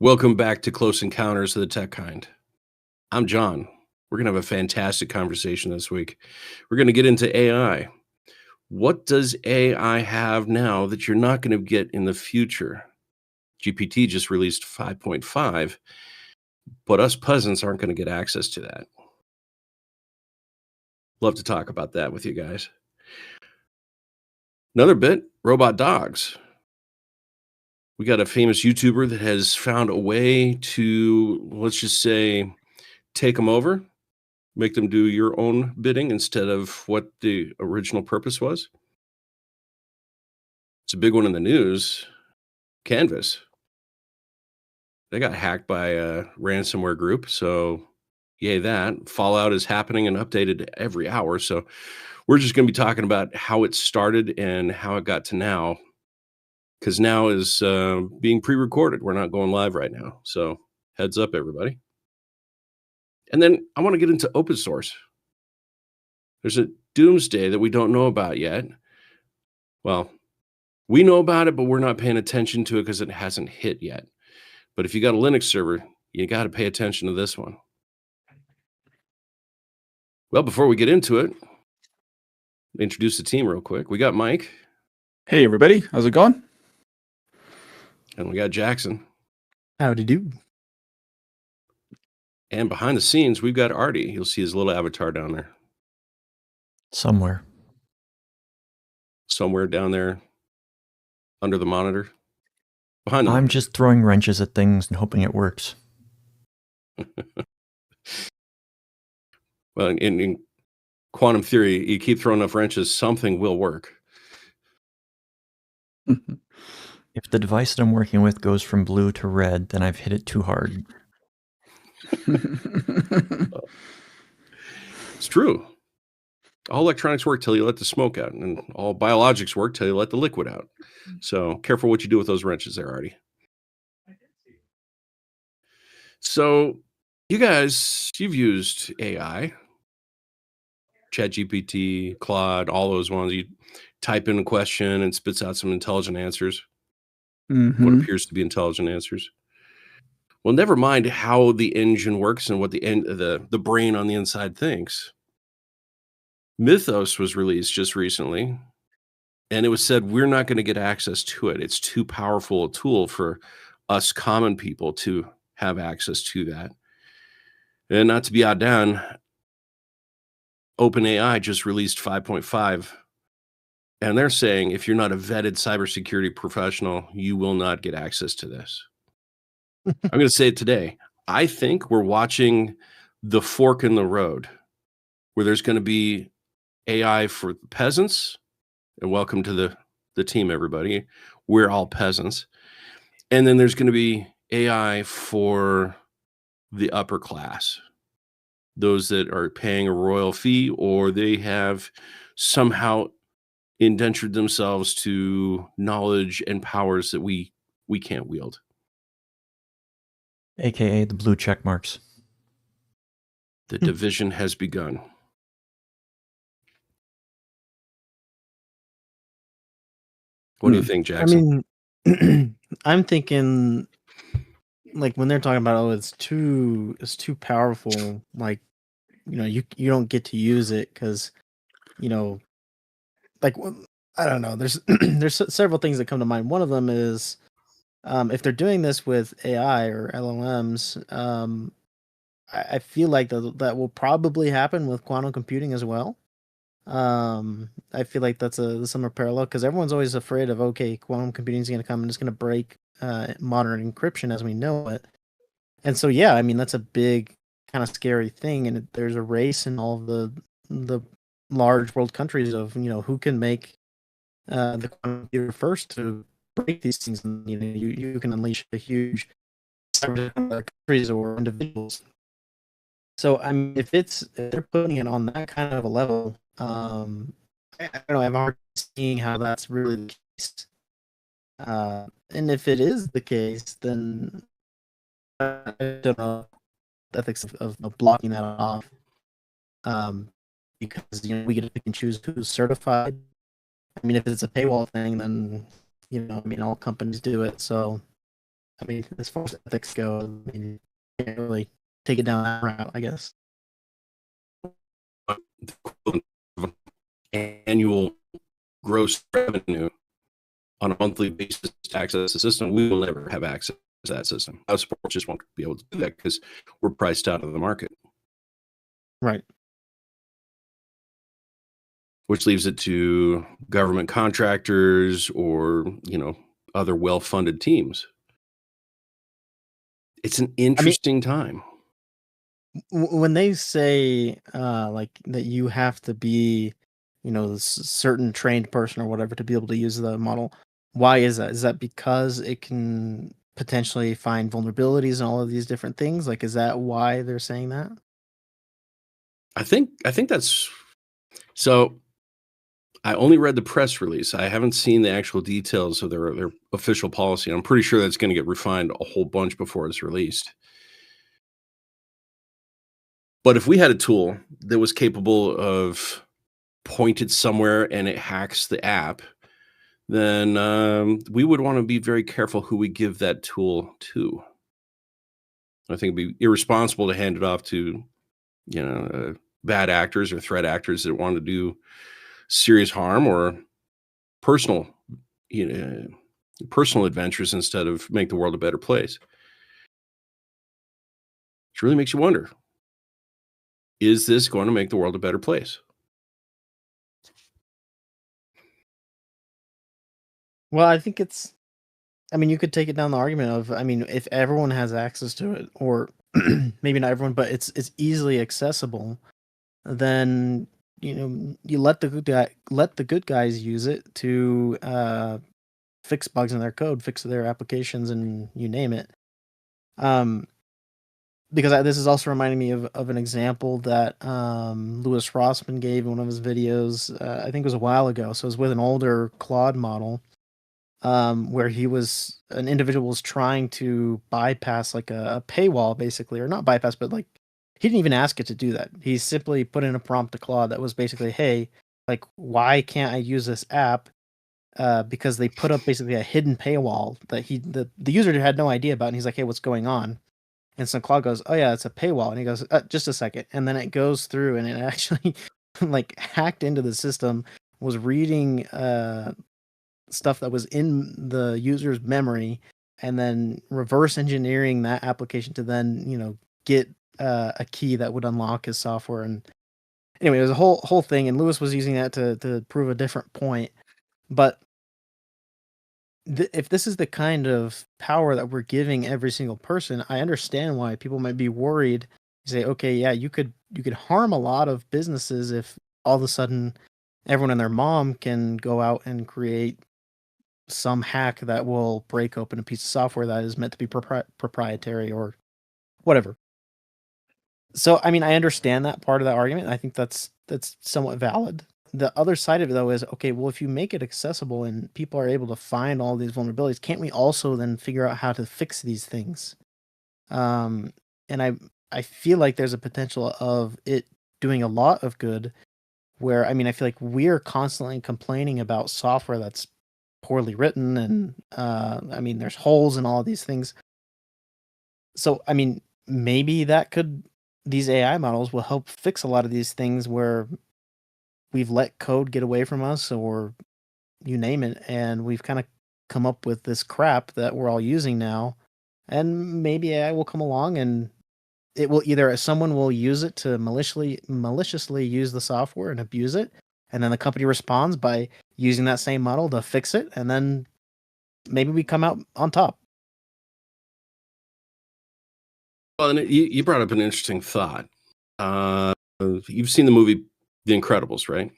Welcome back to Close Encounters of the Tech Kind. I'm John. We're going to have a fantastic conversation this week. We're going to get into AI. What does AI have now that you're not going to get in the future? GPT just released 5.5, but us peasants aren't going to get access to that. Love to talk about that with you guys. Another bit, robot dogs. We got a famous YouTuber that has found a way to, let's just say, take them over, make them do your own bidding instead of what the original purpose was. It's a big one in the news. Canvas. They got hacked by a ransomware group. So, yay, that. Fallout is happening and updated every hour. So, we're just going to be talking about how it started and how it got to now. Because now is being pre recorded. We're not going live right now. So, heads up, everybody. And then I want to get into open source. There's a doomsday that we don't know about yet. Well, we know about it, but we're not paying attention to it because it hasn't hit yet. But if you got a Linux server, you got to pay attention to this one. Well, before we get into it, introduce the team real quick. We got Mike. Hey, everybody. How's it going? And we got Jackson. Howdy do. And behind the scenes, we've got Artie. You'll see his little avatar down there. Somewhere down there under the monitor. Behind the I'm just throwing wrenches at things and hoping it works. Well, in quantum theory, you keep throwing enough wrenches, something will work. If the device that I'm working with goes from blue to red, then I've hit it too hard. It's true. All electronics work till you let the smoke out, and all biologics work till you let the liquid out. So careful what you do with those wrenches there, Artie. So you guys, you've used AI, ChatGPT, Claude, all those ones. You type in a question and spits out some intelligent answers. What appears to be intelligent answers. Well, never mind how the engine works and what the brain on the inside thinks. Mythos was released just recently, and it was said we're not going to get access to it. It's too powerful a tool for us common people to have access to that. And not to be outdone, OpenAI just released 5.5, and they're saying if you're not a vetted cybersecurity professional, you will not get access to this. I'm going to say it today. I think we're watching the fork in the road where there's going to be AI for peasants, and welcome to the team, everybody. We're all peasants. And then there's going to be AI for the upper class, those that are paying a royal fee, or they have somehow indentured themselves to knowledge and powers that we can't wield. AKA the blue check marks. The division has begun. What do you think, Jackson? I mean, I'm thinking, like, when they're talking about, oh, it's too powerful. Like, you don't get to use it because, like, I don't know. There's there's several things that come to mind. One of them is, if they're doing this with AI or LLMs, I feel like that will probably happen with quantum computing as well. I feel like that's a similar parallel because everyone's always afraid of, okay, quantum computing is going to come and it's going to break modern encryption as we know it. And so, yeah, I mean, that's a big kind of scary thing. And there's a race in all of the large world countries of, who can make the quantum computer first to break these things. And, you can unleash a huge countries or individuals. So, I mean, if they're putting it on that kind of a level, I don't know. I'm hard seeing how that's really the case. And if it is the case, then I don't know the ethics of blocking that off. Because we get to pick and choose who's certified. I mean, if it's a paywall thing, then I mean, all companies do it. So I mean, as far as ethics go, I mean, you can't really take it down that route, I guess. Annual gross revenue on a monthly basis to access the system, we will never have access to that system. Our sports just won't be able to do that because we're priced out of the market. Right. Which leaves it to government contractors or, other well-funded teams. It's an interesting time. When they say like that you have to be, this certain trained person or whatever to be able to use the model, why is that? Is that because it can potentially find vulnerabilities in all of these different things? Like, is that why they're saying that? I think that's so. I only read the press release. I haven't seen the actual details of their official policy. I'm pretty sure that's going to get refined a whole bunch before it's released. But if we had a tool that was capable of pointed somewhere and it hacks the app, then we would want to be very careful who we give that tool to. I think it'd be irresponsible to hand it off to, bad actors or threat actors that want to do serious harm or personal adventures instead of make the world a better place. It really makes you wonder, is this going to make the world a better place? Well, I think you could take it down the argument of, if everyone has access to it, or maybe not everyone, but it's easily accessible, then you let the good guys use it to fix bugs in their code, fix their applications, and you name it. Because this is also reminding me of an example that Louis Rossmann gave in one of his videos. I think it was a while ago. So it was with an older Claude model, where an individual was trying to bypass like a paywall, basically, or not bypass, but like he didn't even ask it to do that. He simply put in a prompt to Claude that was basically, "Hey, like, why can't I use this app?" Because they put up basically a hidden paywall that the user had no idea about, and he's like, "Hey, what's going on?" And so Claude goes, "Oh yeah, it's a paywall," and he goes, "Just a second," and then it goes through, and it actually like hacked into the system, was reading stuff that was in the user's memory, and then reverse engineering that application to then get a key that would unlock his software. And anyway, it was a whole thing, and Lewis was using that to prove a different point. But if this is the kind of power that we're giving every single person, I understand why people might be worried. You say, okay, yeah, you could harm a lot of businesses if all of a sudden everyone and their mom can go out and create some hack that will break open a piece of software that is meant to be proprietary or whatever. So, I understand that part of the argument. I think that's somewhat valid. The other side of it, though, is, okay, well, if you make it accessible and people are able to find all these vulnerabilities, can't we also then figure out how to fix these things? And I feel like there's a potential of it doing a lot of good, where, I feel like we're constantly complaining about software that's poorly written, and there's holes in all of these things. So, maybe these AI models will help fix a lot of these things where we've let code get away from us, or you name it, and we've kind of come up with this crap that we're all using now. And maybe AI will come along, and it will someone will use it to maliciously use the software and abuse it, and then the company responds by using that same model to fix it, and then maybe we come out on top. Well, and you brought up an interesting thought. You've seen the movie The Incredibles, right?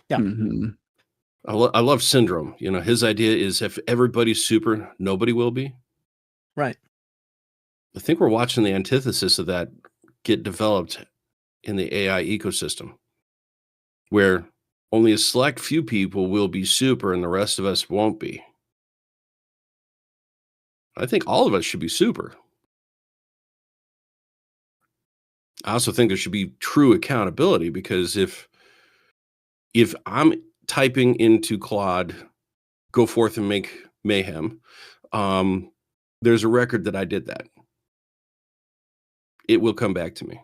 Yeah. Mm-hmm. I love Syndrome. His idea is if everybody's super, nobody will be. Right. I think we're watching the antithesis of that get developed in the AI ecosystem, where only a select few people will be super and the rest of us won't be. I think all of us should be super. I also think there should be true accountability, because if I'm typing into Claude, go forth and make mayhem, there's a record that I did that. It will come back to me.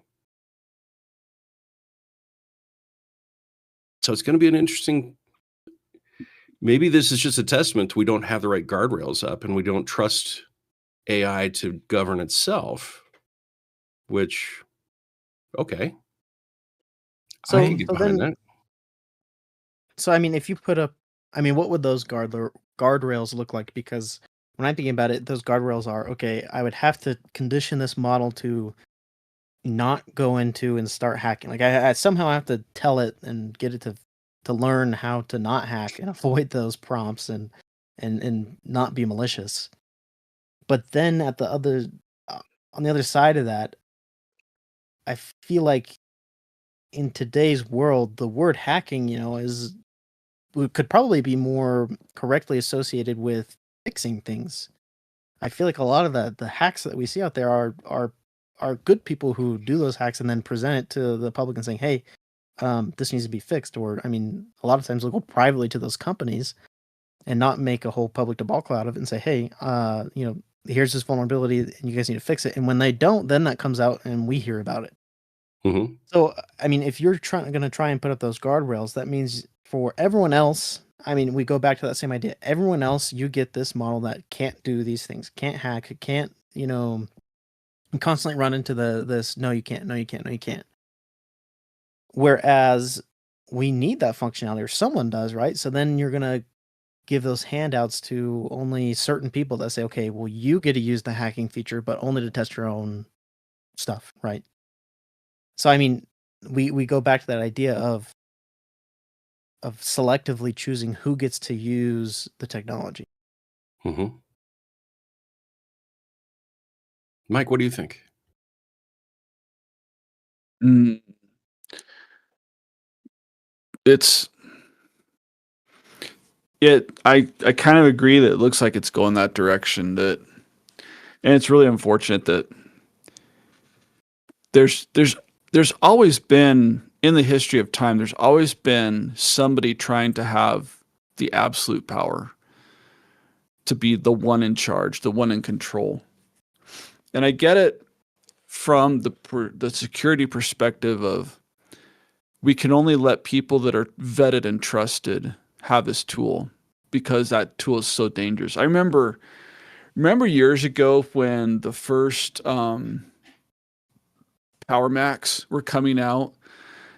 So it's going to be an interesting. Maybe this is just a testament to we don't have the right guardrails up and we don't trust AI to govern itself, which, okay. So, I can get so behind then, that. so I mean, if you put up, I mean, what would those guardrails look like? Because when I'm thinking about it, those guardrails are okay. I would have to condition this model to not go into and start hacking. Like I somehow have to tell it and get it to learn how to not hack and avoid those prompts and not be malicious. But then at the other on the other side of that, I feel like in today's world, the word hacking, could probably be more correctly associated with fixing things. I feel like a lot of the hacks that we see out there are good people who do those hacks and then present it to the public and saying, "Hey, this needs to be fixed." Or, I mean, a lot of times they'll go privately to those companies and not make a whole public debacle out of it and say, "Hey, here's this vulnerability and you guys need to fix it." And when they don't, then that comes out and we hear about it. Mhm. So, I mean, if you're going to try and put up those guardrails, that means for everyone else, I mean, we go back to that same idea. Everyone else, you get this model that can't do these things, can't hack, can't, constantly run into this, no, you can't, no, you can't, no, you can't. Whereas we need that functionality, or someone does, right? So then you're going to give those handouts to only certain people that say, okay, well, you get to use the hacking feature, but only to test your own stuff, right? So, I mean, we go back to that idea of selectively choosing who gets to use the technology. Mhm. Mike, what do you think? Mm, it's I kind of agree that it looks like it's going that direction, and it's really unfortunate that there's always been, in the history of time, there's always been somebody trying to have the absolute power, to be the one in charge, the one in control. And I get it from the security perspective of, we can only let people that are vetted and trusted have this tool, because that tool is so dangerous. I remember years ago when the first Power Macs were coming out,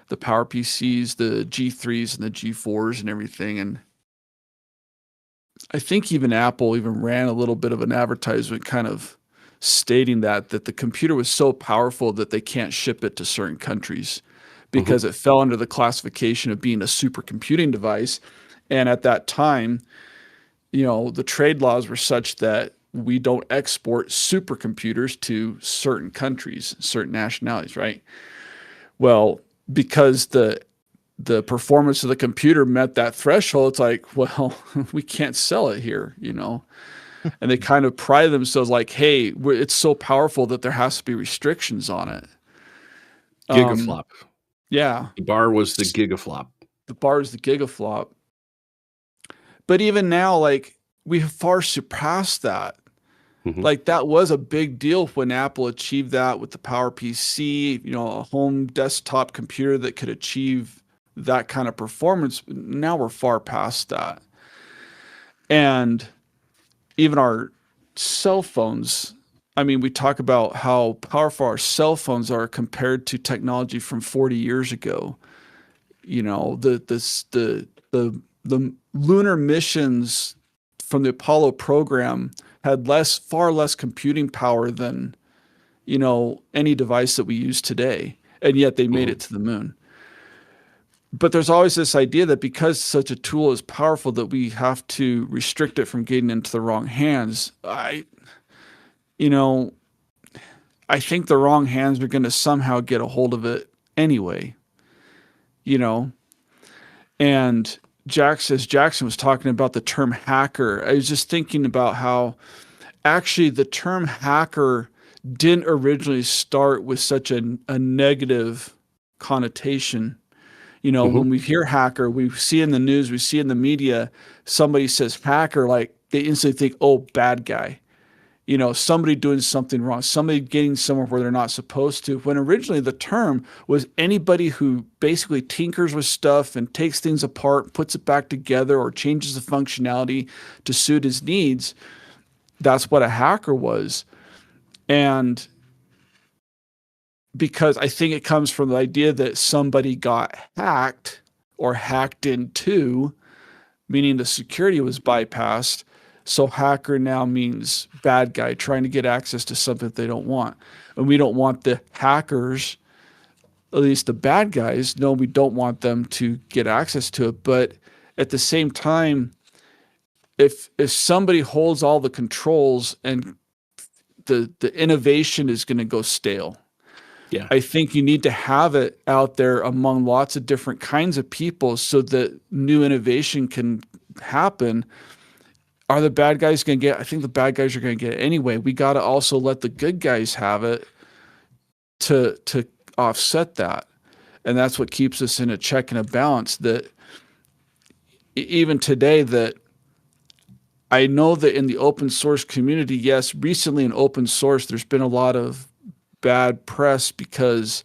the Power PCs, the G3s and the G4s and everything. And I think even Apple even ran a little bit of an advertisement kind of stating that the computer was so powerful that they can't ship it to certain countries because it fell under the classification of being a supercomputing device. And at that time, the trade laws were such that we don't export supercomputers to certain countries, certain nationalities, right? Well, because the performance of the computer met that threshold, it's like, well, we can't sell it here, And they kind of pride themselves like, hey, it's so powerful that there has to be restrictions on it. Gigaflop. Yeah. The bar was the gigaflop. The bar is the gigaflop. But even now, like, we have far surpassed that. Like, that was a big deal when Apple achieved that with the Power PC, a home desktop computer that could achieve that kind of performance. Now we're far past that. And even our cell phones, I mean, we talk about how powerful our cell phones are compared to technology from 40 years ago. The lunar missions from the Apollo program had far less computing power than, any device that we use today. And yet they made it to the moon. But there's always this idea that because such a tool is powerful, that we have to restrict it from getting into the wrong hands. I think the wrong hands are going to somehow get a hold of it anyway, and as Jackson was talking about the term hacker, I was just thinking about how actually the term hacker didn't originally start with such a negative connotation. When we hear hacker, we see in the news, we see in the media, somebody says hacker, like they instantly think, oh, bad guy. somebody doing something wrong, somebody getting somewhere where they're not supposed to, when originally the term was anybody who basically tinkers with stuff and takes things apart, puts it back together, or changes the functionality to suit his needs. That's what a hacker was. And because I think it comes from the idea that somebody got hacked or hacked into, meaning the security was bypassed. So hacker now means bad guy trying to get access to something that they don't want. And we don't want the hackers, at least the bad guys, no, we don't want them to get access to it. But at the same time, if somebody holds all the controls, and the innovation is going to go stale. Yeah. I think you need to have it out there among lots of different kinds of people so that new innovation can happen. Are the bad guys going to get? I think the bad guys are going to get it anyway. We got to also let the good guys have it to offset that. And that's what keeps us in a check and a balance. That even today, that I know that in the open source community, yes, recently in open source, there's been a lot of bad press because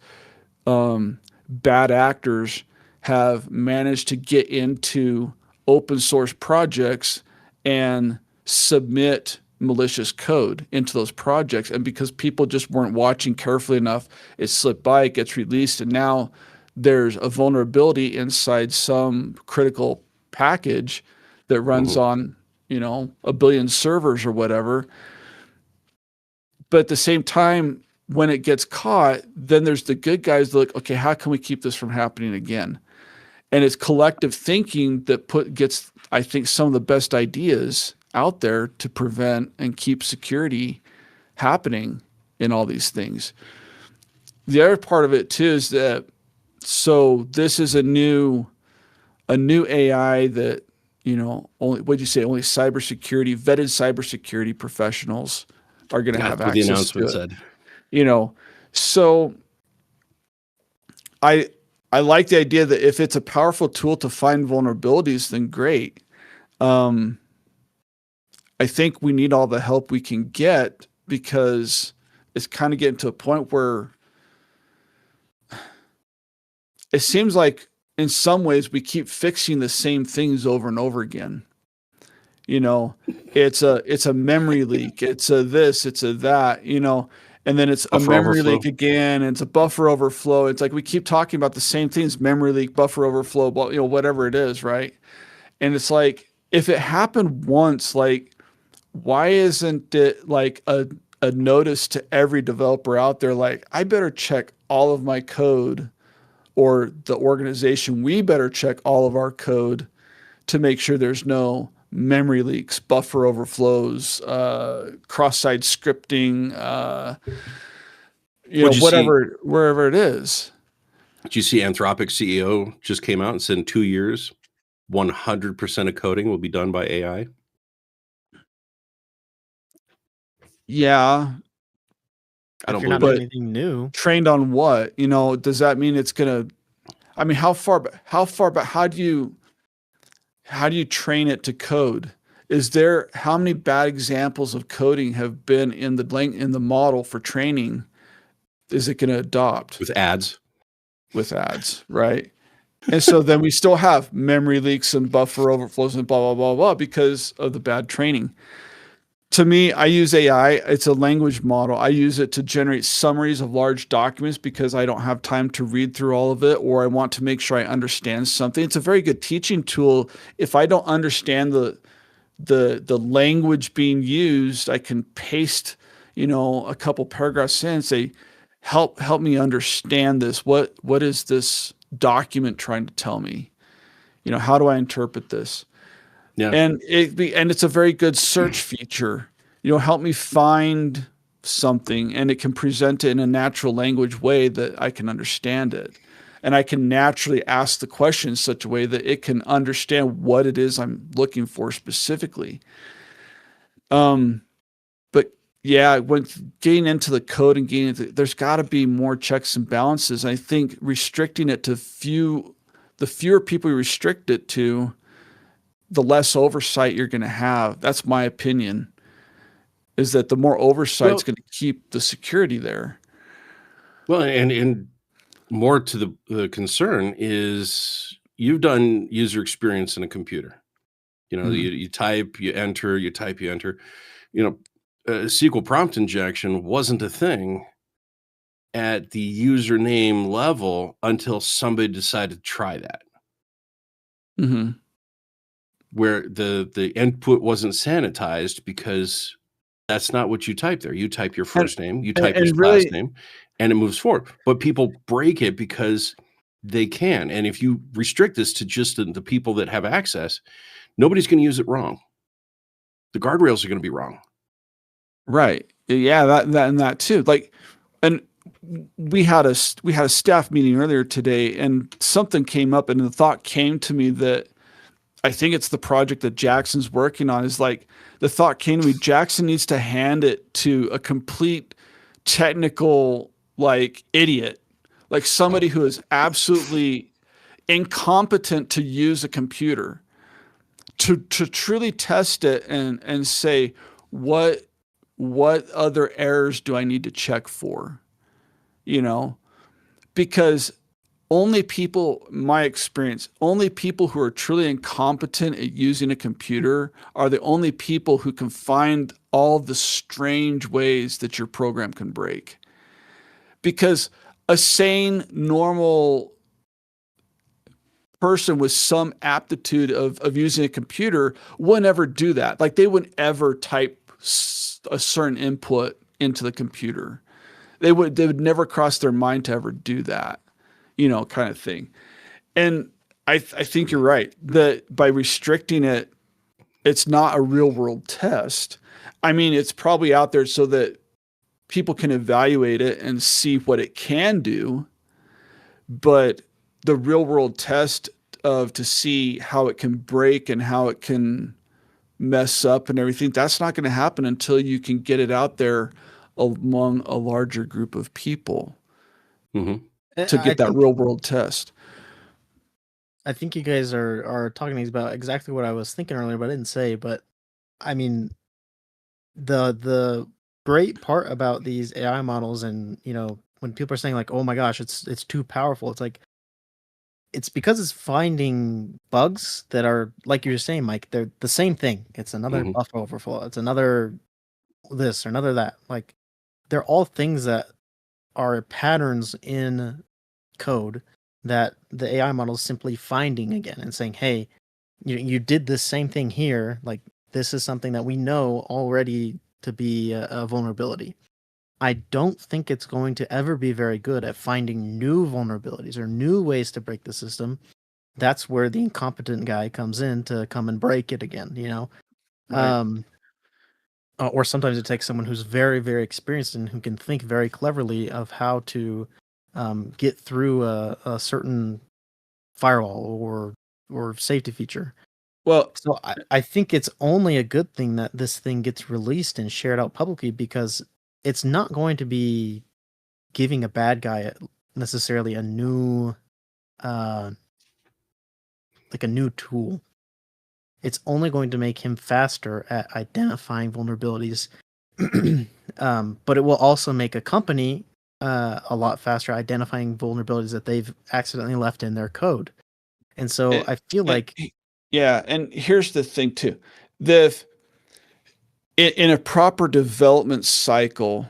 bad actors have managed to get into open source projects and submit malicious code into those projects. And because people just weren't watching carefully enough, it slipped by, it gets released, and now there's a vulnerability inside some critical package that runs on, a billion servers or whatever. But at the same time, when it gets caught, then there's the good guys that look, okay, how can we keep this from happening again? And it's collective thinking that gets, I think, some of the best ideas out there to prevent and keep security happening in all these things. The other part of it too is that, so this is a new AI that, only, what'd you say, only vetted cybersecurity professionals are going to have access to it. The announcement said. So I like the idea that if it's a powerful tool to find vulnerabilities, then great. I think we need all the help we can get, because it's kind of getting to a point where it seems like in some ways we keep fixing the same things over and over again. It's a memory leak, it's a this, it's a that, and then it's buffer a memory overflow. leak again, and it's a buffer overflow. It's like we keep talking about the same things: memory leak, buffer overflow, whatever it is, right? And it's like, if it happened once, like, why isn't it like a notice to every developer out there, like, I better check all of my code, or the organization, we better check all of our code to make sure there's no memory leaks, buffer overflows, cross-site scripting, wherever it is. Did you see Anthropic CEO just came out and said in 2 years, 100% of coding will be done by AI? Yeah. I don't If you're not believe doing anything new. Trained on what? Does that mean it's gonna? I mean, how far back? How do you train it to code? How many bad examples of coding have been in the model for training? Is it going to adopt with ads? With ads, right? And so then we still have memory leaks and buffer overflows and blah blah blah blah because of the bad training. To me, I use AI. It's a language model. I use it to generate summaries of large documents because I don't have time to read through all of it, or I want to make sure I understand something. It's a very good teaching tool. If I don't understand the language being used, I can paste, a couple paragraphs in and say, help me understand this. What is this document trying to tell me? How do I interpret this? Yeah. And it's a very good search feature. Help me find something, and it can present it in a natural language way that I can understand it. And I can naturally ask the question in such a way that it can understand what it is I'm looking for specifically. But yeah, when getting into the code and there's got to be more checks and balances. I think restricting it to the fewer people you restrict it to, the less oversight you're going to have. That's my opinion. is that the more oversight's Well- going to keep the security there. Well, and more to the concern is you've done user experience in a computer. You know, Mhm. you type, you enter, you type, you enter. You know, SQL prompt injection wasn't a thing at the username level until somebody decided to try that, Mm-hmm. where the input wasn't sanitized because that's not what you type there. You type your first name, you type your and last really, name, and it moves forward. But people break it because they can. And if you restrict this to just the people that have access, nobody's going to use it wrong. The guardrails are going to be wrong. right. Yeah, that too. Like, and we had a staff meeting earlier today, and something came up, and the thought came to me that I think it's the project that Jackson's working on. Is like the thought came to me, Jackson needs to hand it to a complete technical like idiot, like somebody who is absolutely incompetent to use a computer, to truly test it and say what other errors do I need to check for, you know, because only people, my experience, only people who are truly incompetent at using a computer are the only people who can find all the strange ways that your program can break. Because a sane, normal person with some aptitude of using a computer would never do that. Like they wouldn't ever type a certain input into the computer. They would never cross their mind to ever do that, you know, kind of thing. And I think you're right that by restricting it, it's not a real world test. I mean, it's probably out there so that people can evaluate it and see what it can do. But the real world test of to see how it can break and how it can mess up and everything, that's not going to happen until you can get it out there among a larger group of people Mm-hmm. to get that real world test. I think you guys are talking about exactly what I was thinking earlier, but I didn't say. But I mean, the great part about these AI models, and you know, when people are saying like, "Oh my gosh, it's too powerful," it's like it's because it's finding bugs that are like you were saying, Mike. They're the same thing. It's another Mhm. buffer overflow. It's another this or another that. Like they're all things that are patterns in code that the AI model is simply finding again and saying, "Hey, you did this same thing here. Like this is something that we know already to be a vulnerability." I don't think it's going to ever be very good at finding new vulnerabilities or new ways to break the system. That's where the incompetent guy comes in to come and break it again, you know? Right. Or sometimes it takes someone who's very, very experienced and who can think very cleverly of how to get through a certain firewall or safety feature. Well, So I think it's only a good thing that this thing gets released and shared out publicly, because it's not going to be giving a bad guy necessarily a new like a new tool. It's only going to make him faster at identifying vulnerabilities. But it will also make a company a lot faster identifying vulnerabilities that they've accidentally left in their code. And so it- I feel like yeah, and here's the thing too. In a proper development cycle,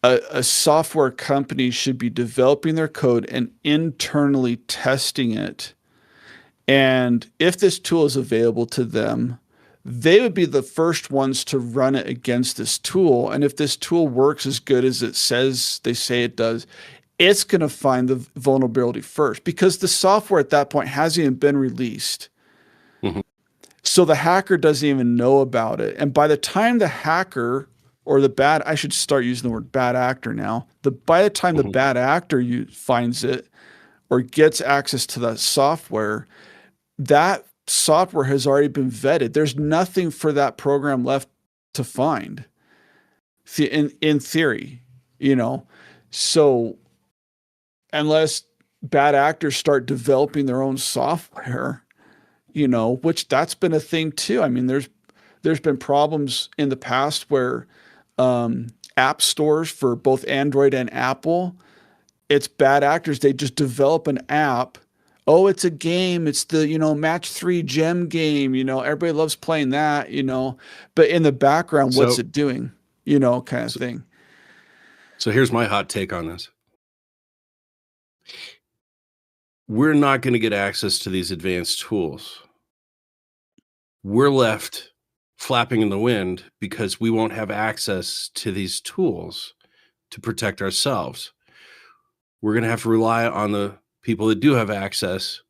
a software company should be developing their code and internally testing it. And if this tool is available to them, they would be the first ones to run it against this tool. And if this tool works as good as they say it does, it's going to find the vulnerability first, because the software at that point hasn't even been released. Mhm. So the hacker doesn't even know about it. And by the time the hacker or I should start using the word bad actor now. By the time the Mhm. bad actor finds it or gets access to that software has already been vetted. There's nothing for that program left to find. In theory, you know. So unless bad actors start developing their own software, you know, which that's been a thing too. I mean, there's been problems in the past where app stores for both Android and Apple, it's bad actors. They just develop an app. Oh, it's a game. It's the, match 3 gem game. Everybody loves playing that, but in the background, what's So- it doing? Kind of thing. So here's my hot take on this. We're not going to get access to these advanced tools. We're left flapping in the wind because we won't have access to these tools to protect ourselves. We're going to have to rely on the people that do have access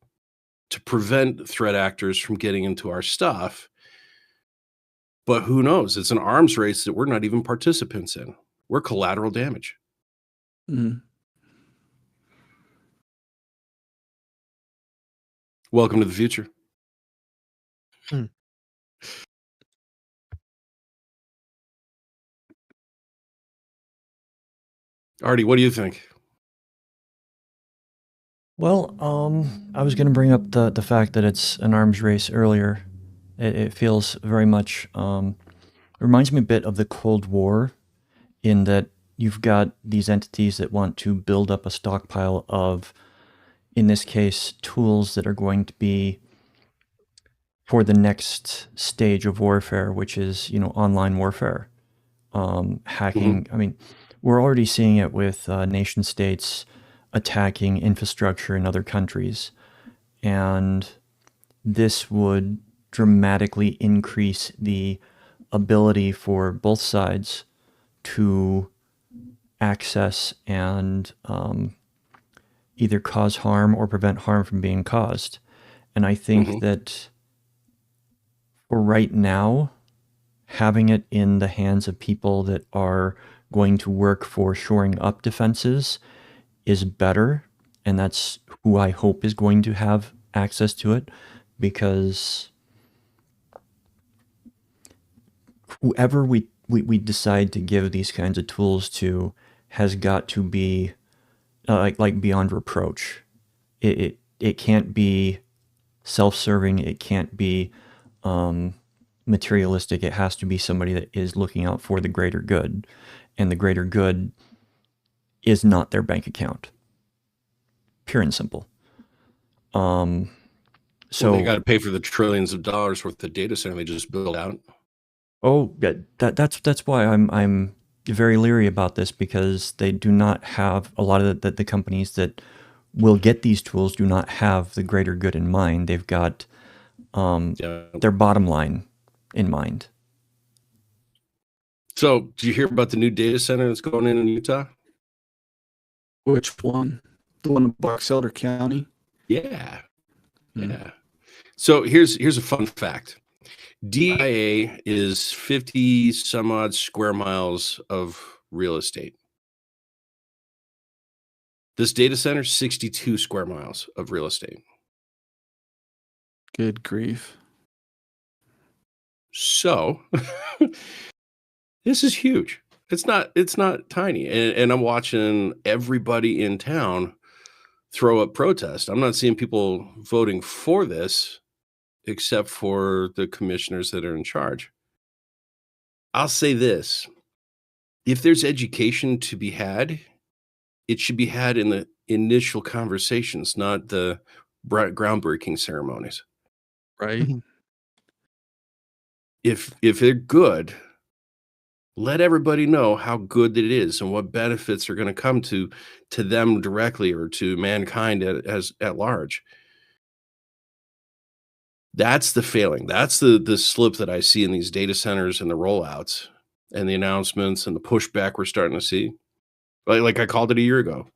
to prevent threat actors from getting into our stuff. But who knows? It's an arms race that we're not even participants in. We're collateral damage. Mm-hmm. Welcome to the future. Artie, what do you think? Well, I was going to bring up the fact that it's an arms race earlier. It feels very much, reminds me a bit of the Cold War, in that you've got these entities that want to build up a stockpile of, in this case, tools that are going to be for the next stage of warfare, which is, online warfare, hacking. I mean, we're already seeing it with nation states attacking infrastructure in other countries. And this would dramatically increase the ability for both sides to access and either cause harm or prevent harm from being caused. And I think that for right now, having it in the hands of people that are going to work for shoring up defenses is better. And that's who I hope is going to have access to it, because whoever we decide to give these kinds of tools to has got to be like beyond reproach. It can't be self-serving. It can't be materialistic. It has to be somebody that is looking out for the greater good, and the greater good is not their bank account. Pure and simple. So they got to pay for the trillions of dollars worth of data center they just built out. Oh, yeah, that's why I'm very leery about this, because they do not have a lot of the companies that will get these tools do not have the greater good in mind. They've got their bottom line in mind. So, did you hear about the new data center that's going in Utah? Which one? The one in Box Elder County? Yeah. Yeah. So here's a fun fact. DIA is 50 some odd square miles of real estate. This data center, 62 square miles of real estate. Good grief. So this is huge. It's not tiny. And I'm watching everybody in town throw up protest. I'm not seeing people voting for this, except for the commissioners that are in charge. I'll say this. If there's education to be had, it should be had in the initial conversations, not the groundbreaking ceremonies. Right. If they're good, let everybody know how good it is and what benefits are going to come to them directly or to mankind at large. That's the failing. That's the slip that I see in these data centers and the rollouts and the announcements and the pushback we're starting to see. Like I called it a year ago.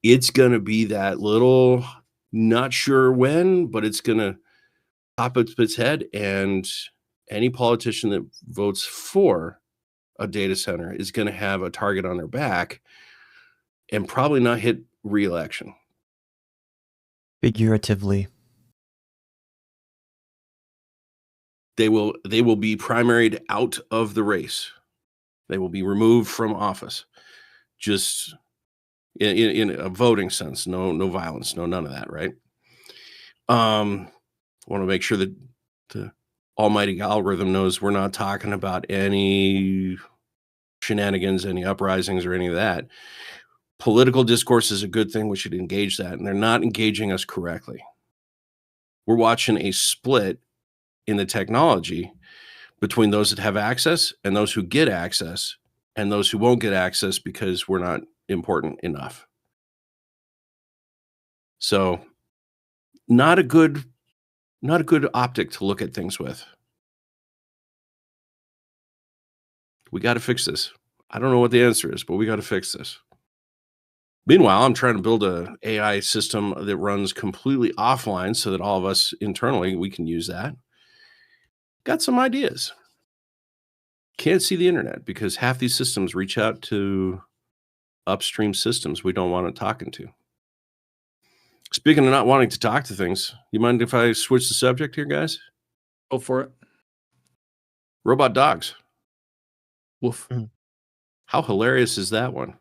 It's going to be that little, not sure when, but it's going to pop up its head, and any politician that votes for a data center is going to have a target on their back and probably not hit re-election. Figuratively. They will be primaried out of the race. They will be removed from office. Just in a voting sense, no violence, none of that, right? Want to make sure that almighty algorithm knows we're not talking about any shenanigans, any uprisings, or any of that. Political discourse is a good thing. We should engage that. And they're not engaging us correctly. We're watching a split in the technology between those that have access and those who get access, and those who won't get access because we're not important enough. So not a good optic to look at things with. We got to fix this. I don't know what the answer is, but we got to fix this. Meanwhile, I'm trying to build a AI system that runs completely offline so that all of us internally, we can use that. Got some ideas. Can't see the internet because half these systems reach out to upstream systems we don't want it talking to. Speaking of not wanting to talk to things, you mind if I switch the subject here, guys? Go for it. Robot dogs. Woof. How hilarious is that one?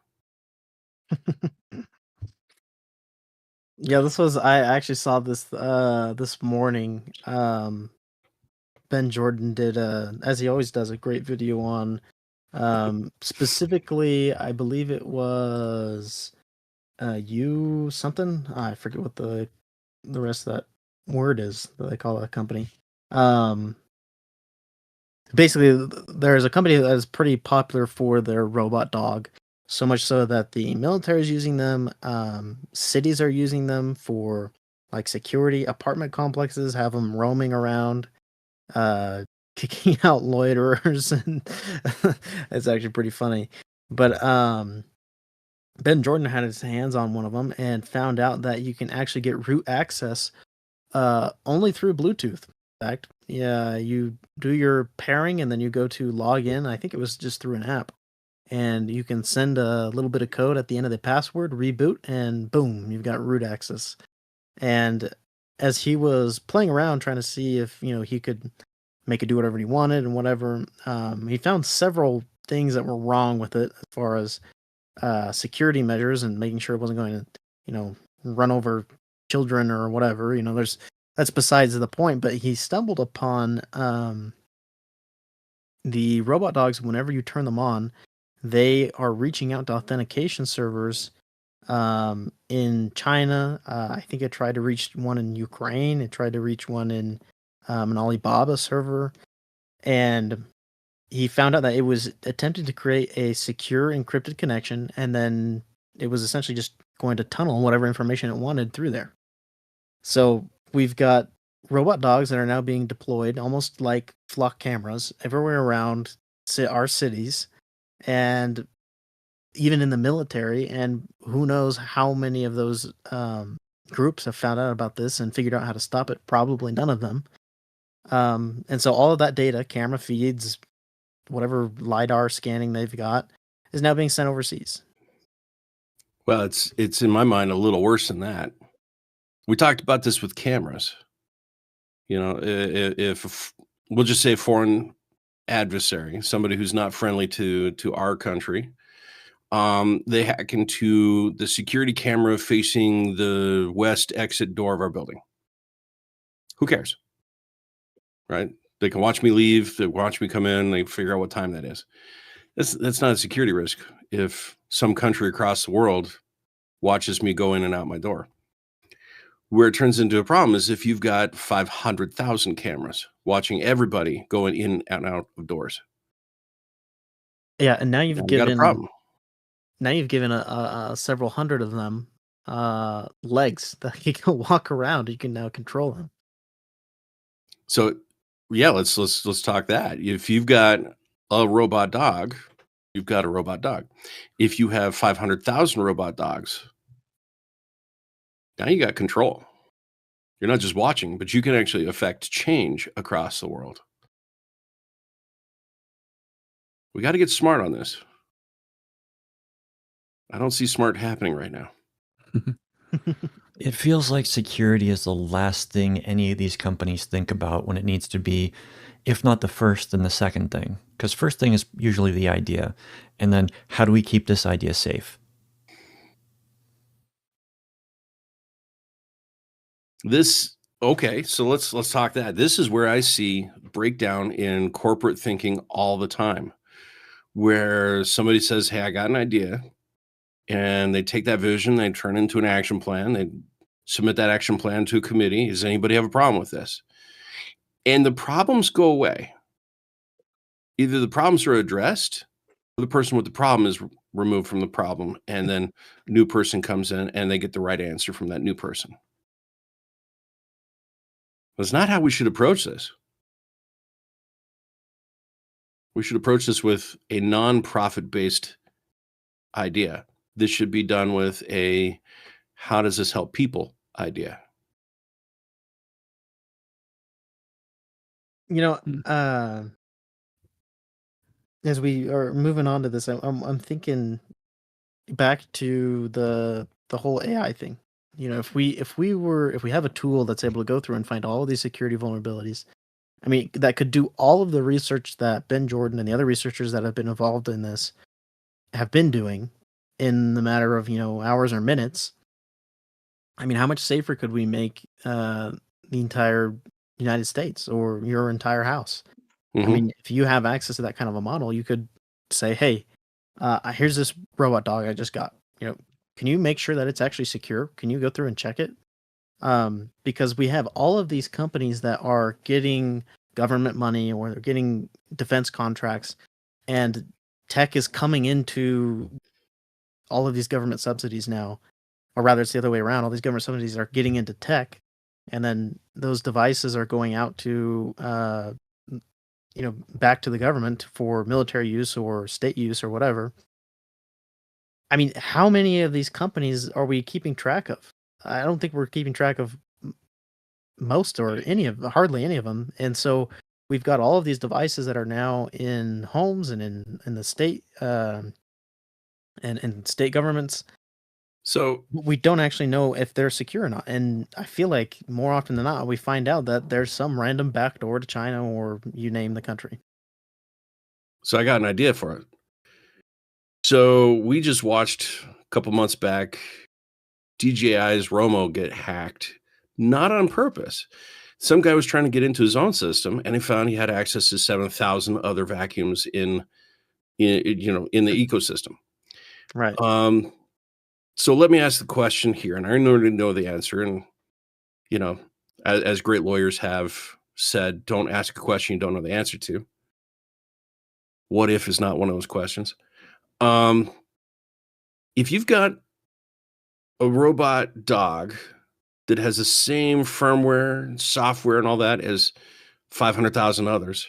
Yeah, I actually saw this this morning. Ben Jordan did as he always does, a great video on specifically, I believe it was you something. I forget what the rest of that word is that they call that company. Basically, there's a company that is pretty popular for their robot dog. So much so that the military is using them. Cities are using them for like security. Apartment complexes have them roaming around, kicking out loiterers, and it's actually pretty funny. But Ben Jordan had his hands on one of them and found out that you can actually get root access only through Bluetooth. In fact, yeah, you do your pairing and then you go to log in. I think it was just through an app. And you can send a little bit of code at the end of the password, reboot, and boom, you've got root access. And as he was playing around trying to see if he could make it do whatever he wanted and whatever, he found several things that were wrong with it as far as security measures and making sure it wasn't going to run over children or whatever. That's besides the point. But he stumbled upon the robot dogs. Whenever you turn them on, they are reaching out to authentication servers in China. I think it tried to reach one in Ukraine. It tried to reach one in an Alibaba server. And he found out that it was attempting to create a secure encrypted connection, and then it was essentially just going to tunnel whatever information it wanted through there. So we've got robot dogs that are now being deployed almost like flock cameras everywhere around our cities, and even in the military. And who knows how many of those groups have found out about this and figured out how to stop it. Probably none of them. And so all of that data, camera feeds, whatever LiDAR scanning they've got, is now being sent overseas. Well, it's in my mind a little worse than that. We talked about this with cameras. If we'll just say foreign adversary, somebody who's not friendly to our country, they hack into the security camera facing the west exit door of our building. Who cares? Right? They can watch me leave, they watch me come in, they figure out what time that is. That's not a security risk if some country across the world watches me go in and out my door. Where it turns into a problem is if you've got 500,000 cameras watching everybody going in and out of doors. Yeah, and now you've Now we given got a problem. Now you've given a several hundred of them legs that you can walk around. You can now control them. So yeah, let's talk that. If you've got a robot dog, you've got a robot dog. If you have 500,000 robot dogs, now you got control. You're not just watching, but you can actually affect change across the world. We got to get smart on this. I don't see smart happening right now. It feels like security is the last thing any of these companies think about when it needs to be, if not the first, then the second thing. Because first thing is usually the idea. And then how do we keep this idea safe? This Okay, so let's talk that. This is where I see breakdown in corporate thinking all the time, where somebody says, "Hey, I got an idea," and they take that vision, they turn it into an action plan, they submit that action plan to a committee. Does anybody have a problem with this? And the problems go away. Either the problems are addressed, or the person with the problem is removed from the problem, and then a new person comes in and they get the right answer from that new person. That's not how we should approach this. We should approach this with a non-profit based idea. This should be done with a how does this help people idea. You know, Mm. as we are moving on to this, I'm thinking back to the whole AI thing. You know, if we have a tool that's able to go through and find all of these security vulnerabilities, I mean, that could do all of the research that Ben Jordan and the other researchers that have been involved in this have been doing in the matter of, hours or minutes. I mean, how much safer could we make the entire United States or your entire house? I Mhm. mean, if you have access to that kind of a model, you could say, "Hey, here's this robot dog I just got. Can you make sure that it's actually secure? Can you go through and check it?" Because we have all of these companies that are getting government money or they're getting defense contracts, and tech is coming into all of these government subsidies now, or rather, it's the other way around. All these government subsidies are getting into tech, and then those devices are going out to back to the government for military use or state use or whatever. I mean, how many of these companies are we keeping track of? I don't think we're keeping track of most or hardly any of them. And so we've got all of these devices that are now in homes and in the state and state governments. So We don't actually know if they're secure or not. And I feel like more often than not, we find out that there's some random backdoor to China or you name the country. I got an idea for it. So we just watched a couple months back DJI's Romo get hacked, not on purpose. Some guy was trying to get into his own system, and he found he had access to 7,000 other vacuums in the ecosystem. Right. So let me ask the question here, and I already know the answer. And you know, as great lawyers have said, don't ask a question you don't know the answer to. What if is not one of those questions. Um, if you've got a robot dog that has the same firmware, and software, and all that as 500,000 others,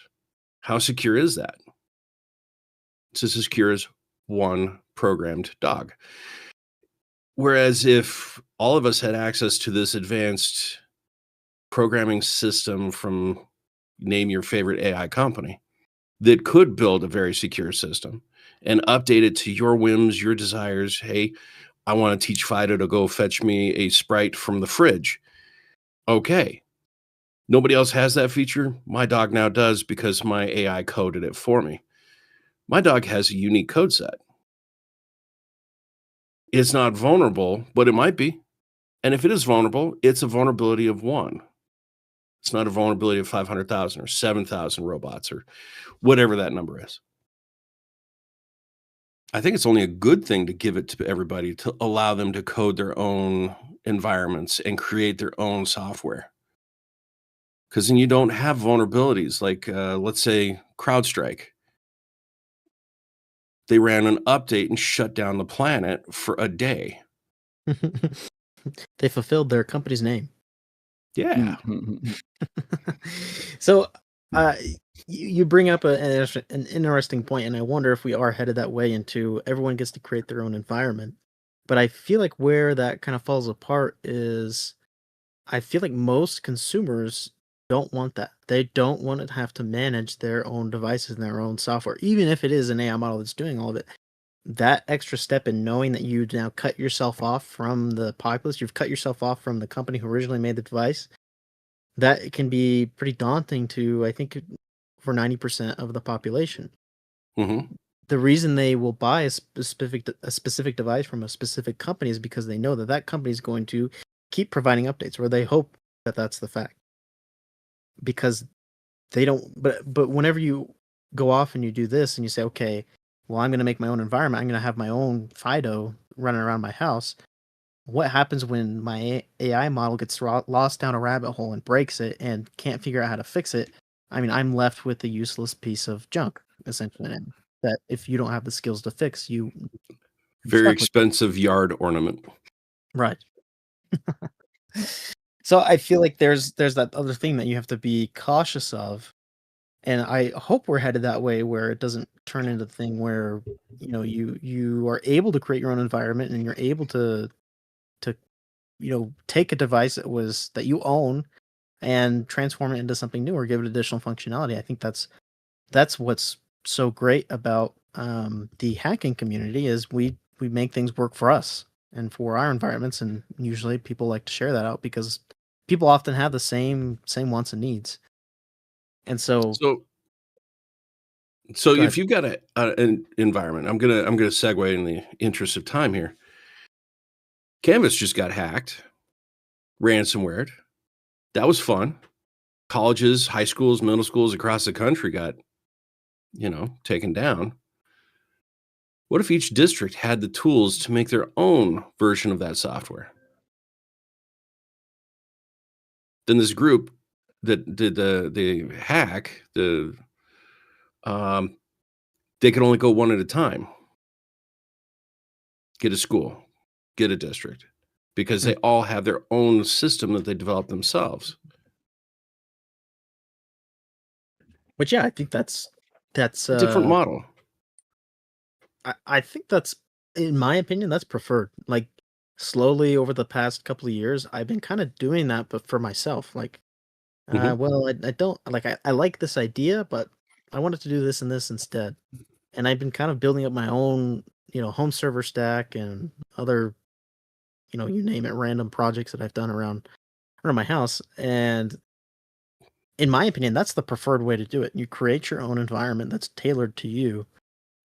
how secure is that? It's as secure as one programmed dog. Whereas if all of us had access to this advanced programming system from name your favorite AI company that could build a very secure system and update it to your whims, your desires. Hey, I want to teach Fido to go fetch me a Sprite from the fridge. Okay. Nobody else has that feature. My dog now does because my AI coded it for me. My dog has a unique code set. It's not vulnerable, but it might be. And if it is vulnerable, it's a vulnerability of one. It's not a vulnerability of 500,000 or 7,000 robots or whatever that number is. I think it's only a good thing to give it to everybody to allow them to code their own environments and create their own software. Because then you don't have vulnerabilities like, let's say, CrowdStrike. They ran an update and shut down the planet for a day. They fulfilled their company's name. Yeah. Mhm. So, you bring up an interesting point, and I wonder if we are headed that way into everyone gets to create their own environment. But I feel like where that kind of falls apart is I feel like most consumers don't want that. They don't want to have to manage their own devices and their own software, even if it is an AI model that's doing all of it. That extra step in knowing that you now cut yourself off from the populace, you've cut yourself off from the company who originally made the device, that can be pretty daunting to, I think, for 90% of the population. Mhm. The reason they will buy a specific device from a specific company is because they know that that company is going to keep providing updates, or they hope that that's the fact, because they don't. But whenever you go off and you do this and you say, okay, well, I'm going to make my own environment. I'm going to have my own Fido running around my house. What happens when my AI model gets lost down a rabbit hole and breaks it and can't figure out how to fix it? I mean, I'm left with a useless piece of junk, essentially. And that if you don't have the skills to fix, you're Very stuck with it. expensive yard ornament. Right. So I feel like there's that other thing that you have to be cautious of, and I hope we're headed that way where it doesn't turn into the thing where you are able to create your own environment and you're able to take a device that you own and transform it into something new or give it additional functionality. I think that's what's so great about the hacking community is we make things work for us and for our environments, and usually people like to share that out because people often have the same wants and needs. And so So Go ahead. if you've got an environment, I'm gonna segue in the interest of time here. Canvas just got hacked, ransomware. That was fun. Colleges, high schools, middle schools across the country got, taken down. What if each district had the tools to make their own version of that software? Then this group that did the hack, they could only go one at a time. Get a school, get a district, because they all have their own system that they develop themselves. But yeah, I think that's A different model. I think that's, in my opinion, that's preferred. Like slowly over the past couple of years, I've been kind of doing that, but for myself. Like, Mhm. well, I don't like. I like this idea, but I wanted to do this and this instead. And I've been kind of building up my own, home server stack and other, you name it, random projects that I've done around my house. And in my opinion, that's the preferred way to do it. You create your own environment that's tailored to you.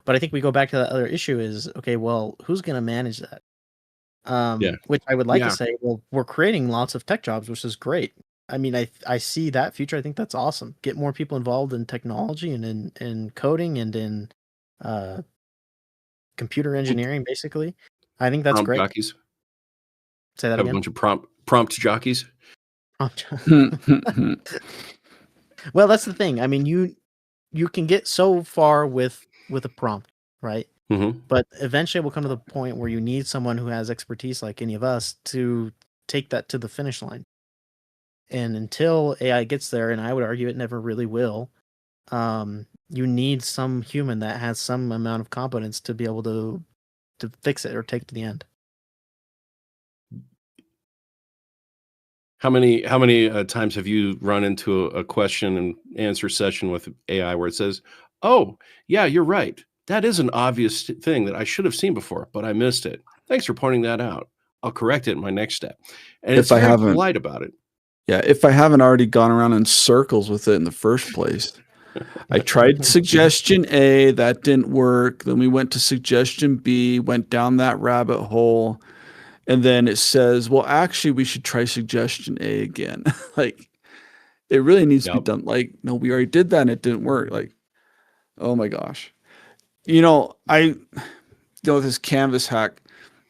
But I think we go back to that other issue is, okay, well, who's going to manage that? Yeah. Which I would like Yeah. to say, well, we're creating lots of tech jobs, which is great. I mean, I see that future. I think that's awesome. Get more people involved in technology and in coding and in computer engineering, basically. I think that's Prompt great. jockeys. Say that Have a again. bunch of prompt jockeys. Well, that's the thing. I mean, you can get so far with a prompt, right? Mm-hmm. But eventually, we'll come to the point where you need someone who has expertise, like any of us, to take that to the finish line. And until AI gets there, and I would argue it never really will, you need some human that has some amount of competence to be able to fix it or take it to the end. How many times have you run into a question and answer session with AI where it says, "Oh, yeah, you're right. That is an obvious thing that I should have seen before, but I missed it. Thanks for pointing that out. I'll correct it in my next step." And If it's I very haven't- polite about it. Yeah, if I haven't already gone around in circles with it in the first place. I tried suggestion A, that didn't work. Then we went to suggestion B, went down that rabbit hole. And then it says, well, actually, we should try suggestion A again. Like, it really needs to be Yep. done. Like, no, we already did that and it didn't work. Like, oh my gosh. This Canvas hack,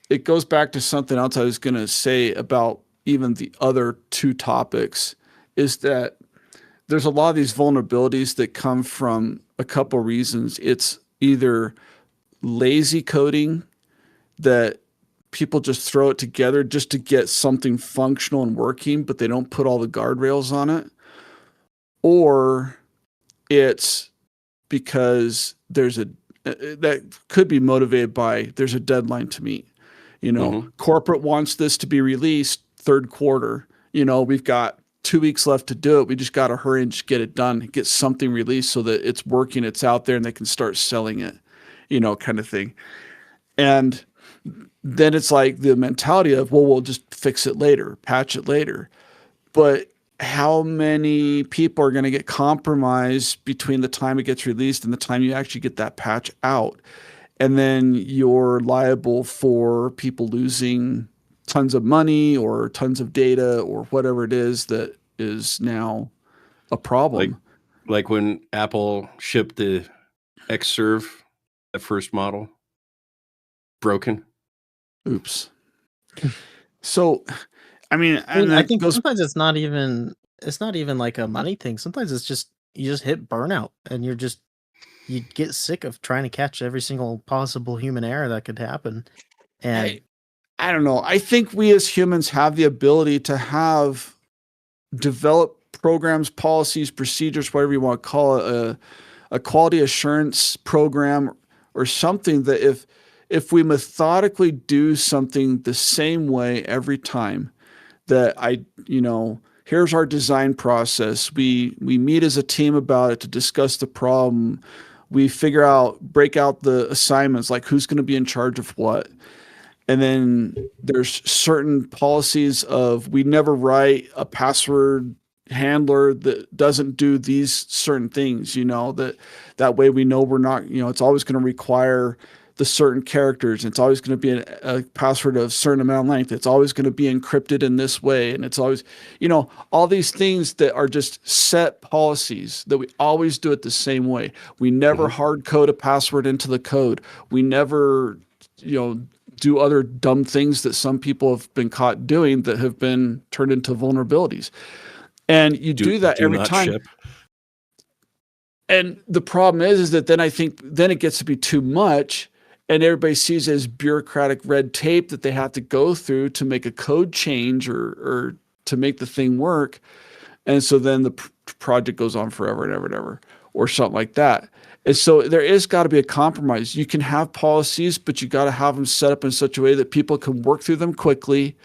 it goes back to something else I was going to say about even the other two topics, is that there's a lot of these vulnerabilities that come from a couple reasons. It's either lazy coding, that people just throw it together just to get something functional and working, but they don't put all the guardrails on it. Or it's because that could be motivated by there's a deadline to meet. Corporate wants this to be released third quarter. We've got 2 weeks left to do it. We just got to hurry and just get it done, get something released so that it's working, it's out there, and they can start selling it, kind of thing. And then it's like the mentality of, well, we'll just fix it later, patch it later. But how many people are going to get compromised between the time it gets released and the time you actually get that patch out? And then you're liable for people losing tons of money or tons of data or whatever it is that is now a problem. Like when Apple shipped the Xserve, the first model, broken. Oops. So, I mean, I mean, and I that think goes, sometimes it's not even like a money thing. Sometimes it's just you just hit burnout and you get sick of trying to catch every single possible human error that could happen. And I don't know. I think we as humans have the ability to develop programs, policies, procedures, whatever you want to call it, a quality assurance program or something that if we methodically do something the same way every time, that here's our design process. We meet as a team about it to discuss the problem. We break out the assignments, like who's going to be in charge of what. And then there's certain policies of we never write a password handler that doesn't do these certain things, that way we know we're not, it's always going to require the certain characters. It's always going to be a password of a certain amount of length. It's always going to be encrypted in this way. And it's always, all these things that are just set policies that we always do it the same way. We never hard code a password into the code. We never, do other dumb things that some people have been caught doing that have been turned into vulnerabilities. And you do that every time. Ship. And the problem is that then I think then it gets to be too much, and everybody sees it as bureaucratic red tape that they have to go through to make a code change or to make the thing work. And so then the project goes on forever and ever and ever, or something like that. And so there is got to be a compromise. You can have policies, but you got to have them set up in such a way that people can work through them quickly,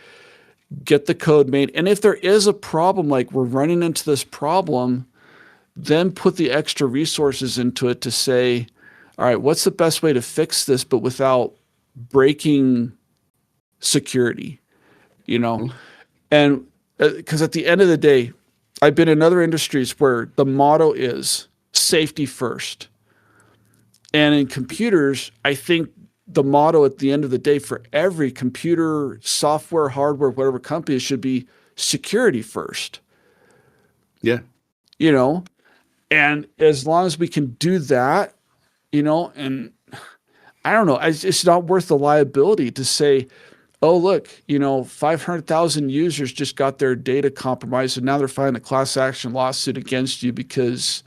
get the code made. And if there is a problem, like we're running into this problem, then put the extra resources into it to say, all right, what's the best way to fix this, but without breaking security, And because at the end of the day, I've been in other industries where the motto is safety first. And in computers, I think the motto at the end of the day for every computer, software, hardware, whatever company should be security first. Yeah. And as long as we can do that, and I don't know, it's not worth the liability to say, oh, look, 500,000 users just got their data compromised and now they're filing a class action lawsuit against you because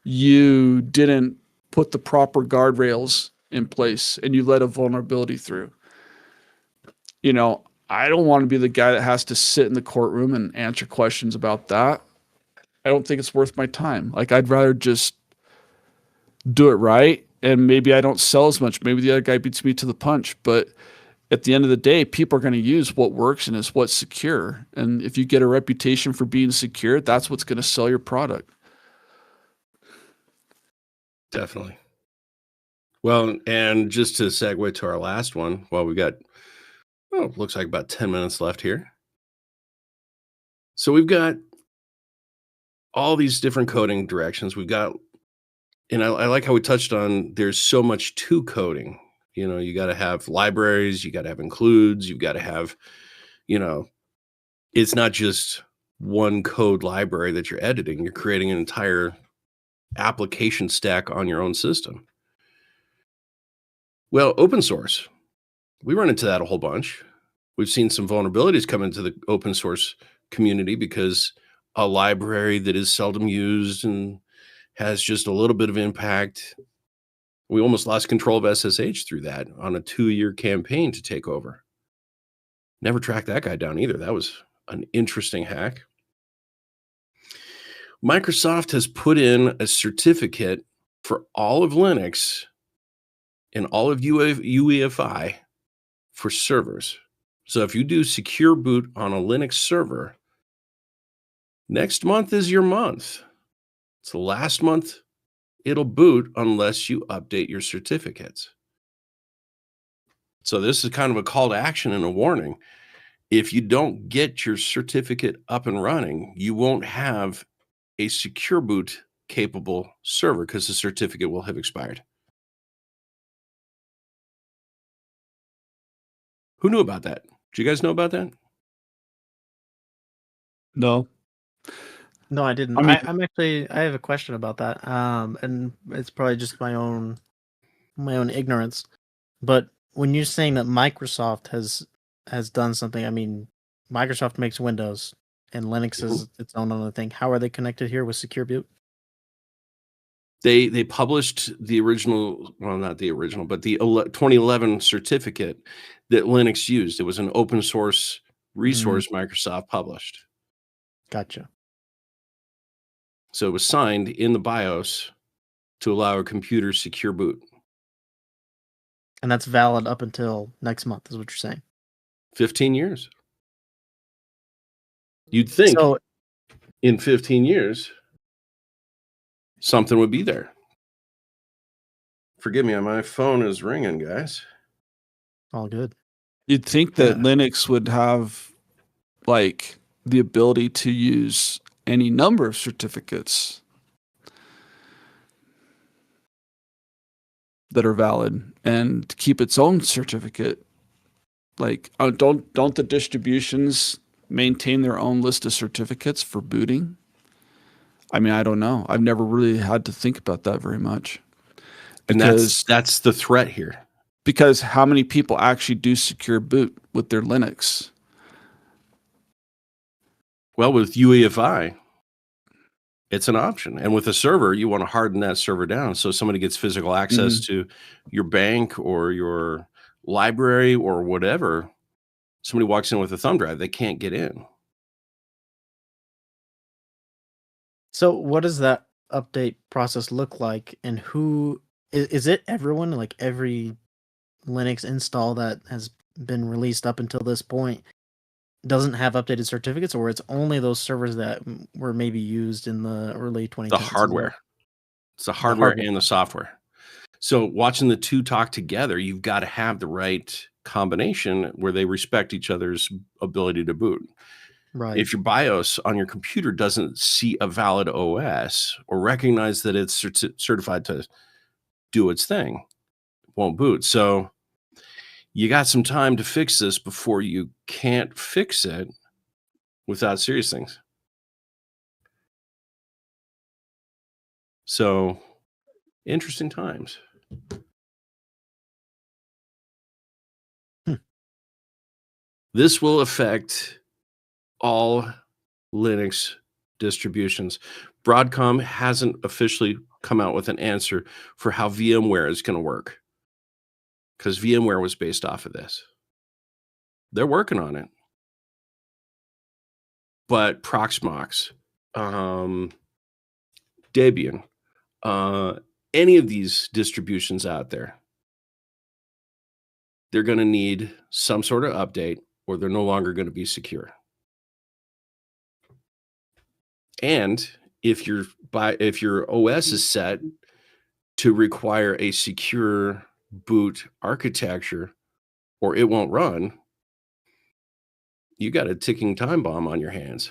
you didn't put the proper guardrails in place and you let a vulnerability through. I don't want to be the guy that has to sit in the courtroom and answer questions about that. I don't think it's worth my time. Like, I'd rather just do it right, and maybe I don't sell as much. Maybe the other guy beats me to the punch. But at the end of the day, people are going to use what works and is what's secure. And if you get a reputation for being secure, that's what's going to sell your product. Definitely. Well, and just to segue to our last one, we got, looks like about 10 minutes left here. So we've got all these different coding directions. We've got, and I like how we touched on, there's so much to coding. You got to have libraries, you got to have includes, you've got to have, it's not just one code library that you're editing. You're creating an entire application stack on your own system. Well, open source, we run into that a whole bunch. We've seen some vulnerabilities come into the open source community because a library that is seldom used and has just a little bit of impact. We almost lost control of SSH through that on a 2-year campaign to take over. Never tracked that guy down either. That was an interesting hack. Microsoft has put in a certificate for all of Linux and all of UEFI for servers. So if you do secure boot on a Linux server, next month is your month. It's the last month it'll boot unless you update your certificates. So this is kind of a call to action and a warning. If you don't get your certificate up and running, you won't have a secure boot capable server because the certificate will have expired. Who knew about that? Do you guys know about that? No. No, I didn't. I mean- I have a question about that. And it's probably just my own ignorance. But when you're saying that Microsoft has done something, I mean, Microsoft makes Windows and Linux is its own other thing. How are they connected here with Secure Boot? They published the original, well, not the original, but the 2011 certificate that Linux used. It was an open source resource Microsoft published. Gotcha. So it was signed in the BIOS to allow a computer secure boot. And that's valid up until next month, is what you're saying. 15 years. You'd think So in 15 years, something would be there. Forgive me, my phone is ringing, guys. all good. You'd think that Yeah. Linux would have like the ability to use any number of certificates that are valid and keep its own certificate. Like, don't the distributions maintain their own list of certificates for booting? I mean, I don't know. I've never really had to think about that very much. And Because that's the threat here. because how many people actually do secure boot with their Linux? Well, with UEFI, it's an option. And with a server, you want to harden that server down so somebody gets physical access to your bank or your library or whatever. Somebody walks in with a thumb drive, they can't get in. So what does that update process look like, and who is it? Everyone, like every Linux install that has been released up until this point doesn't have updated certificates, or it's only those servers that were maybe used in the early 2010s? The hardware. It's the hardware hardware. and the software. So watching the two talk together, you've got to have the right combination where they respect each other's ability to boot. Right. If your BIOS on your computer doesn't see a valid OS or recognize that it's certified to do its thing, it won't boot. So you got some time to fix this before you can't fix it without serious things. So interesting times. This will affect all Linux distributions. Broadcom hasn't officially come out with an answer for how VMware is going to work, because VMware was based off of this. They're working on it. But Proxmox, Debian, any of these distributions out there, they're going to need some sort of update or they're no longer going to be secure. And if your OS is set to require a secure boot architecture or it won't run, you got a ticking time bomb on your hands.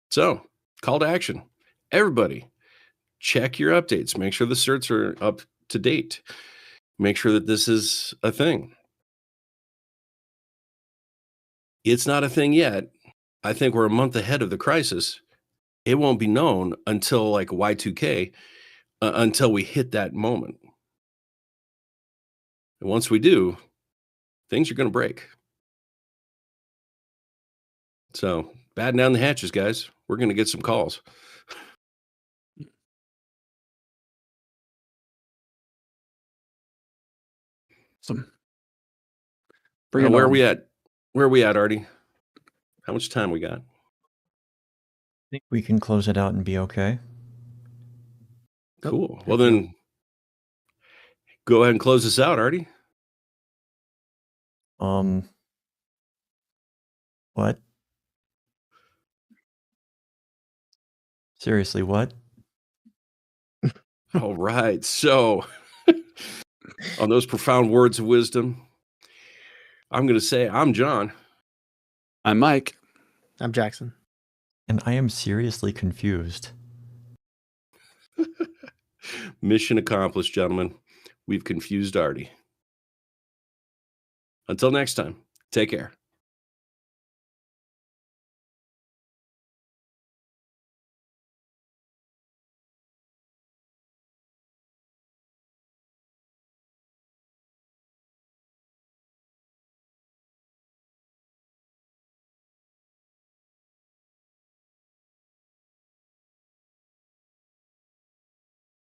So, call to action. Everybody, check your updates. Make sure the certs are up to date. Make sure that this is a thing. It's not a thing yet. I think we're a month ahead of the crisis. It won't be known until like Y2K, until we hit that moment. And once we do, things are going to break. So, batten down the hatches, guys. We're going to get some calls. Some. Bring it Where are on. we at? Where are we at, Artie? How much time we got? I think we can close it out and be okay. Cool. Well, then go ahead and close this out, Artie. What? Seriously, what? All right. So, on those profound words of wisdom, I'm going to say I'm John. I'm Mike. I'm Jackson. And I am seriously confused. Mission accomplished, gentlemen. We've confused Artie. Until next time, take care.